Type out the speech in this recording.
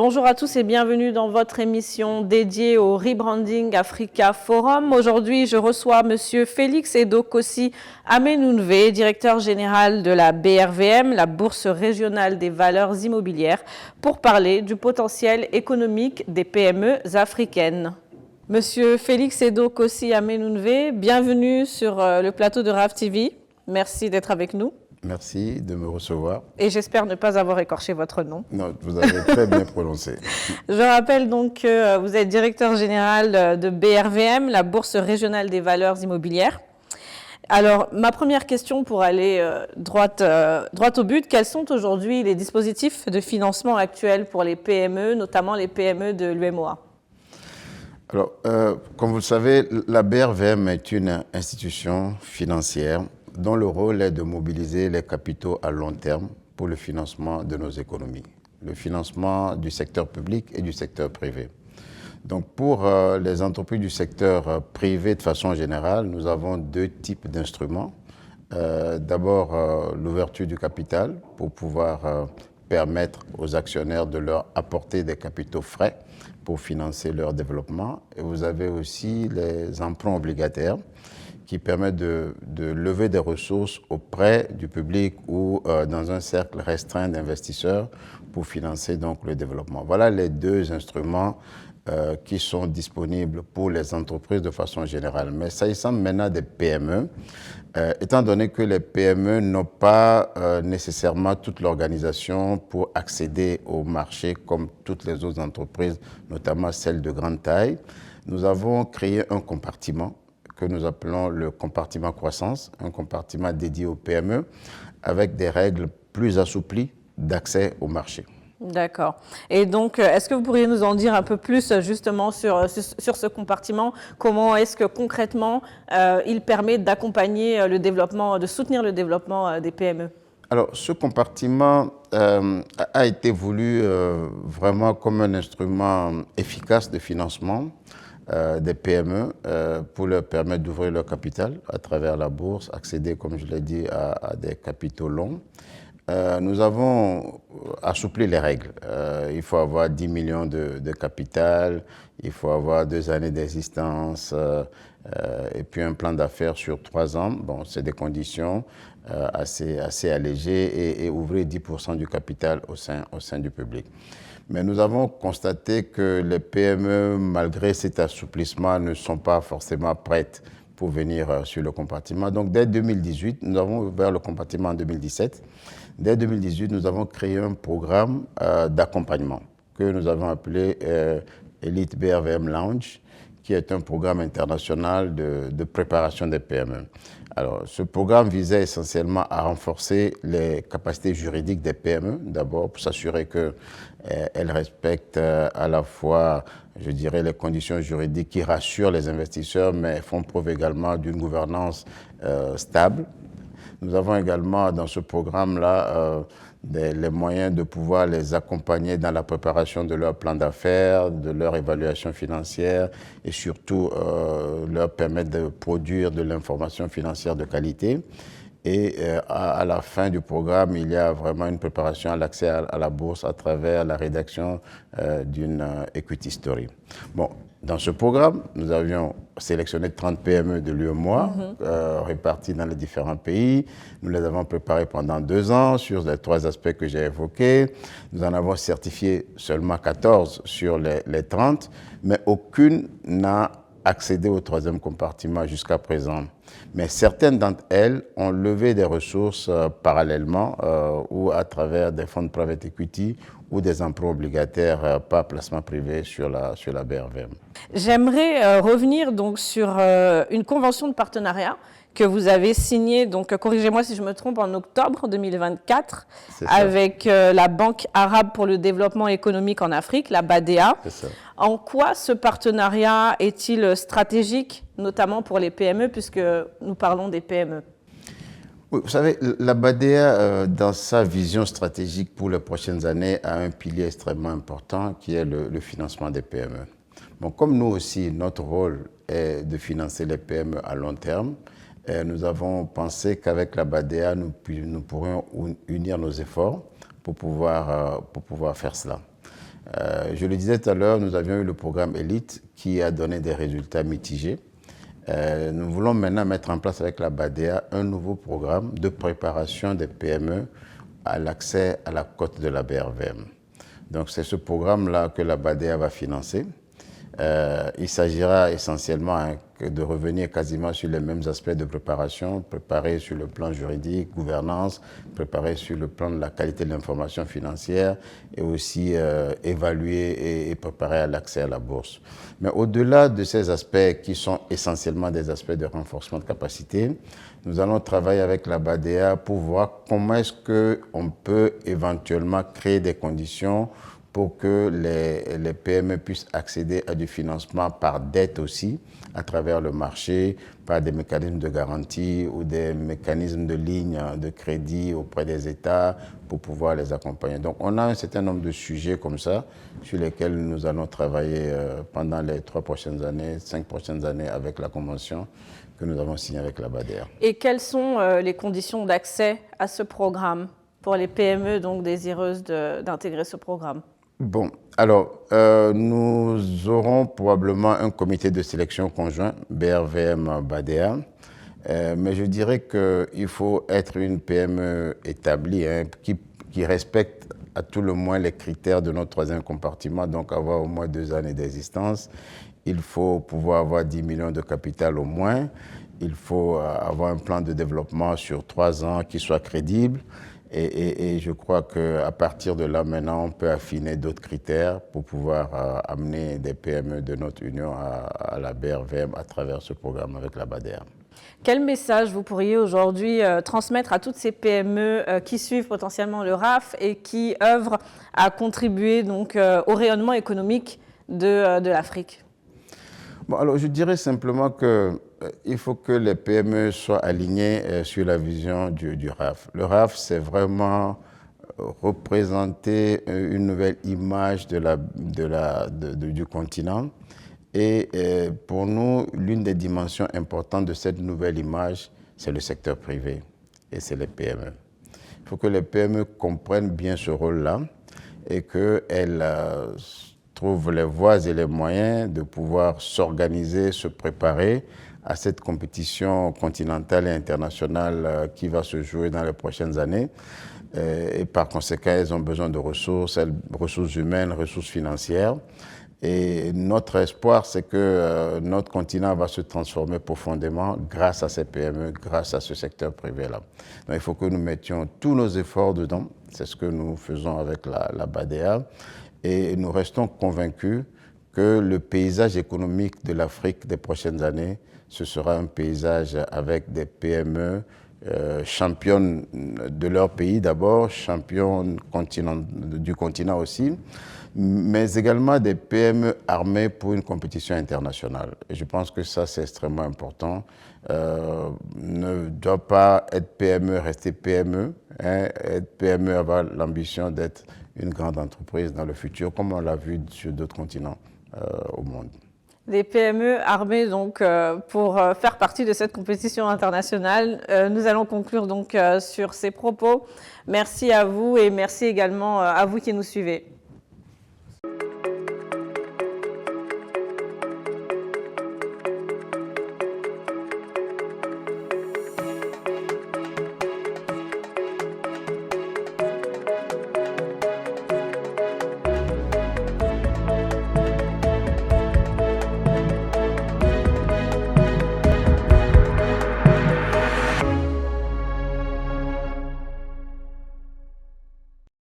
Bonjour à tous et bienvenue dans votre émission dédiée au Rebranding Africa Forum. Aujourd'hui, je reçois Monsieur Félix Edokossi Amenunve, directeur général de la BRVM, la Bourse régionale des valeurs immobilières, pour parler du potentiel économique des PME africaines. Monsieur Félix Edokossi Amenunve, bienvenue sur le plateau de RAV TV. Merci d'être avec nous. Merci de me recevoir. Et j'espère ne pas avoir écorché votre nom. Non, vous avez très bien prononcé. Je rappelle donc que vous êtes directeur général de BRVM, la Bourse régionale des valeurs immobilières. Alors, ma première question pour aller droit au but, quels sont aujourd'hui les dispositifs de financement actuels pour les PME, notamment les PME de l'UMOA? Alors, comme vous le savez, la BRVM est une institution financière dont le rôle est de mobiliser les capitaux à long terme pour le financement de nos économies, le financement du secteur public et du secteur privé. Donc pour les entreprises du secteur privé de façon générale, nous avons deux types d'instruments. D'abord, l'ouverture du capital pour pouvoir permettre aux actionnaires de leur apporter des capitaux frais pour financer leur développement. Et vous avez aussi les emprunts obligataires qui permettent de lever des ressources auprès du public ou dans un cercle restreint d'investisseurs pour financer donc le développement. Voilà les deux instruments qui sont disponibles pour les entreprises de façon générale. Mais s'agissant maintenant des PME, étant donné que les PME n'ont pas nécessairement toute l'organisation pour accéder au marché comme toutes les autres entreprises, notamment celles de grande taille, nous avons créé un compartiment que nous appelons le compartiment croissance, un compartiment dédié aux PME avec des règles plus assouplies d'accès au marché. D'accord. Et donc, est-ce que vous pourriez nous en dire un peu plus justement sur ce compartiment? Comment est-ce que concrètement il permet d'accompagner le développement, de soutenir le développement des PME? Alors, ce compartiment a été voulu vraiment comme un instrument efficace de financement des PME pour leur permettre d'ouvrir leur capital à travers la bourse, accéder, comme je l'ai dit, à des capitaux longs. Nous avons assoupli les règles. Il faut avoir 10 millions de capital, il faut avoir 2 années d'existence et puis un plan d'affaires sur 3 ans. Bon, c'est des conditions assez allégées et ouvrir 10% du capital au sein du public. Mais nous avons constaté que les PME, malgré cet assouplissement, ne sont pas forcément prêtes pour venir sur le compartiment. Donc dès 2018, nous avons ouvert le compartiment en 2017. Dès 2018, nous avons créé un programme d'accompagnement que nous avons appelé Elite BRVM Lounge, qui est un programme international de préparation des PME. Alors, ce programme visait essentiellement à renforcer les capacités juridiques des PME, d'abord pour s'assurer qu'elles respectent à la fois, je dirais, les conditions juridiques qui rassurent les investisseurs, mais font preuve également d'une gouvernance stable. Nous avons également dans ce programme-là les moyens de pouvoir les accompagner dans la préparation de leur plan d'affaires, de leur évaluation financière et surtout leur permettre de produire de l'information financière de qualité. Et à la fin du programme, il y a vraiment une préparation à l'accès à la bourse à travers la rédaction d'une equity story. Bon, dans ce programme, nous avions sélectionné 30 PME de l'UEMOA répartis dans les différents pays. Nous les avons préparés pendant 2 ans sur les 3 aspects que j'ai évoqués. Nous en avons certifié seulement 14 sur les 30, mais aucune n'a accédé au 3e compartiment jusqu'à présent. Mais certaines d'entre elles ont levé des ressources parallèlement ou à travers des fonds de private equity ou des emprunts obligataires par placement privé sur la BRVM. J'aimerais revenir donc sur une convention de partenariat que vous avez signée, donc corrigez-moi si je me trompe, en octobre 2024 avec la Banque arabe pour le développement économique en Afrique, la BADEA. En quoi ce partenariat est-il stratégique, notamment pour les PME, puisque nous parlons des PME? Oui, vous savez, la BADEA, dans sa vision stratégique pour les prochaines années, a un pilier extrêmement important qui est le financement des PME. Bon, comme nous aussi, notre rôle est de financer les PME à long terme, nous avons pensé qu'avec la BADEA, nous pourrions unir nos efforts pour pouvoir faire cela. Je le disais tout à l'heure, nous avions eu le programme Élite qui a donné des résultats mitigés. Nous voulons maintenant mettre en place avec la BADEA un nouveau programme de préparation des PME à l'accès à la cote de la BRVM. Donc c'est ce programme-là que la BADEA va financer. Il s'agira essentiellement de revenir quasiment sur les mêmes aspects de préparation, préparer sur le plan juridique, gouvernance, préparer sur le plan de la qualité de l'information financière et aussi évaluer et préparer à l'accès à la bourse. Mais au-delà de ces aspects qui sont essentiellement des aspects de renforcement de capacité, nous allons travailler avec la BADEA pour voir comment est-ce qu'on peut éventuellement créer des conditions pour que les PME puissent accéder à du financement par dette aussi, à travers le marché, par des mécanismes de garantie ou des mécanismes de ligne de crédit auprès des États pour pouvoir les accompagner. Donc on a un certain nombre de sujets comme ça sur lesquels nous allons travailler pendant les 3 prochaines années, 5 prochaines années avec la convention que nous avons signée avec la BADEA. Et quelles sont les conditions d'accès à ce programme pour les PME donc désireuses d'intégrer ce programme? Bon, alors, nous aurons probablement un comité de sélection conjoint, BRVM-BADEA, mais je dirais qu'il faut être une PME établie, hein, qui respecte à tout le moins les critères de notre 3e compartiment, donc avoir au moins 2 années d'existence. Il faut pouvoir avoir 10 millions de capital au moins. Il faut avoir un plan de développement sur 3 ans qui soit crédible. Et je crois qu'à partir de là, maintenant, on peut affiner d'autres critères pour pouvoir amener des PME de notre union à la BRVM à travers ce programme avec la BADEA. Quel message vous pourriez aujourd'hui transmettre à toutes ces PME qui suivent potentiellement le RAF et qui œuvrent à contribuer donc, au rayonnement économique de l'Afrique? Bon, alors je dirais simplement qu'il faut que les PME soient alignées sur la vision du RAF. Le RAF, c'est vraiment représenter une nouvelle image du continent. Et pour nous, l'une des dimensions importantes de cette nouvelle image, c'est le secteur privé et c'est les PME. Il faut que les PME comprennent bien ce rôle-là et qu'elles trouvent les voies et les moyens de pouvoir s'organiser, se préparer à cette compétition continentale et internationale qui va se jouer dans les prochaines années. Et par conséquent, elles ont besoin de ressources humaines, ressources financières. Et notre espoir, c'est que notre continent va se transformer profondément grâce à ces PME, grâce à ce secteur privé-là. Donc il faut que nous mettions tous nos efforts dedans. C'est ce que nous faisons avec la BADEA. Et nous restons convaincus que le paysage économique de l'Afrique des prochaines années, ce sera un paysage avec des PME championnes de leur pays d'abord, championnes du continent aussi, mais également des PME armées pour une compétition internationale. Et je pense que ça, c'est extrêmement important. Ne doit pas être PME, rester PME. Hein, être PME, avoir l'ambition d'être une grande entreprise dans le futur, comme on l'a vu sur d'autres continents au monde. Des PME armées donc, pour faire partie de cette compétition internationale. Nous allons conclure donc sur ces propos. Merci à vous et merci également à vous qui nous suivez.